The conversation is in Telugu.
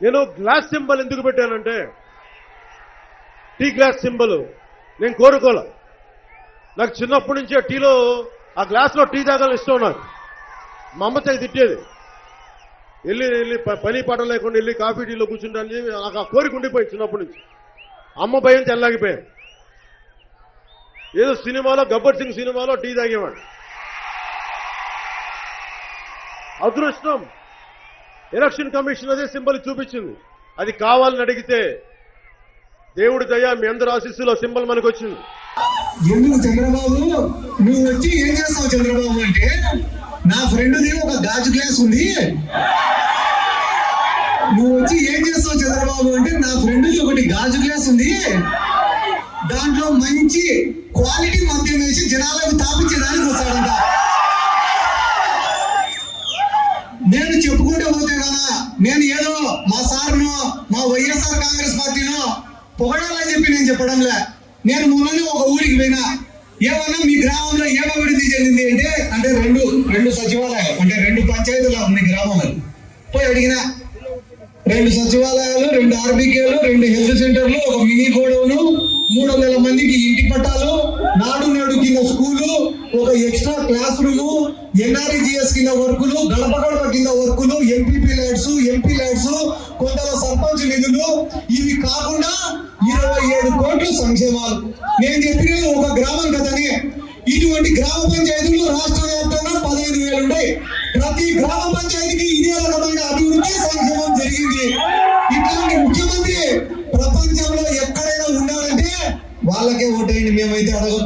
నేను గ్లాస్ సింబల్ ఎందుకు పెట్టానంటే, టీ గ్లాస్ సింబల్ నేను కోరుకోలే. నాకు చిన్నప్పటి నుంచి టీలో ఆ గ్లాస్లో టీ తాగాలని ఇష్టం. నాకు మా అమ్మ చేయి తిట్టేది, వెళ్ళి పని పాట లేకుండా వెళ్ళి కాఫీ టీలో కూర్చుంటానని నాకు ఆ కోరిక ఉండిపోయింది చిన్నప్పటి నుంచి. అమ్మ భయం తెల్లాగిపోయాను. ఏదో సినిమాలో గబ్బర్ సింగ్ సినిమాలో టీ తాగేవాడు. అదృష్టం ఎలక్షన్ కమిషన్ అదే సింబల్ చూపించింది. అది కావాలని అడిగితే దేవుడి దయ మీ అందరి ఆశీస్సులో సింబల్ మనకు వచ్చింది. ఎందుకు చంద్రబాబు నువ్వు వచ్చి ఏం చేస్తావు చంద్రబాబు అంటే, నా ఫ్రెండ్ది ఒక గాజు గ్లాస్ ఉంది, నువ్వు వచ్చి ఏం చేస్తావు చంద్రబాబు అంటే, నా ఫ్రెండ్ది ఒకటి గాజు గ్లాస్ ఉంది, దాంట్లో మంచి క్వాలిటీ మద్యం వేసి జనాలకు తాపించడానికి వస్తాడంట. నేను చెప్పుకుంటే పోతే కదా, నేను ఏదో మా సార్ను మా వైఎస్ఆర్ కాంగ్రెస్ పార్టీను పొగడాలని చెప్పి నేను చెప్పడంలే. నేను మొన్ననే ఒక ఊరికి పోయినా, ఏమన్నా మీ గ్రామంలో ఏం అభివృద్ధి చెందింది అంటే రెండు సచివాలయాలు అంటే 2 పంచాయతీలు ఉంది గ్రామంలో. పోయి అడిగినా, 2 సచివాలయాలు, 2 ఆర్బీకేలు, 2 హెల్త్ సెంటర్లు, ఒక మినీ గోడౌను, 300 మందికి ఇంటి పట్టాలు, నాడు నేడు కింద స్కూలు, ఒక ఎక్స్ట్రా క్లాస్ రూము, ఎన్ఆర్ఈజిఎస్ కింద వర్కులు, గడప గడప కింద వర్కులు, ఎంపీపీ ల్యాడ్స్, ఎంపీ ల్యాడ్స్, కొందరు సర్పంచ్ నిధులు, ఇవి కాకుండా 27 కోట్లు సంక్షేమాలు. నేను చెప్పినది ఒక గ్రామం కదని. ఇటువంటి గ్రామ పంచాయతీలు రాష్ట్ర వ్యాప్తంగా 15,000 ఉన్నాయి. ప్రతి గ్రామ పంచాయతీకి ఇదే రకమైన అభివృద్ధి సంక్షేమం జరిగింది. ఇట్లాంటి ముఖ్యమంత్రి ప్రపంచంలో ఎక్కడైనా ఉండాలంటే వాళ్ళకే ఓటేయండి, మేమైతే అడగం.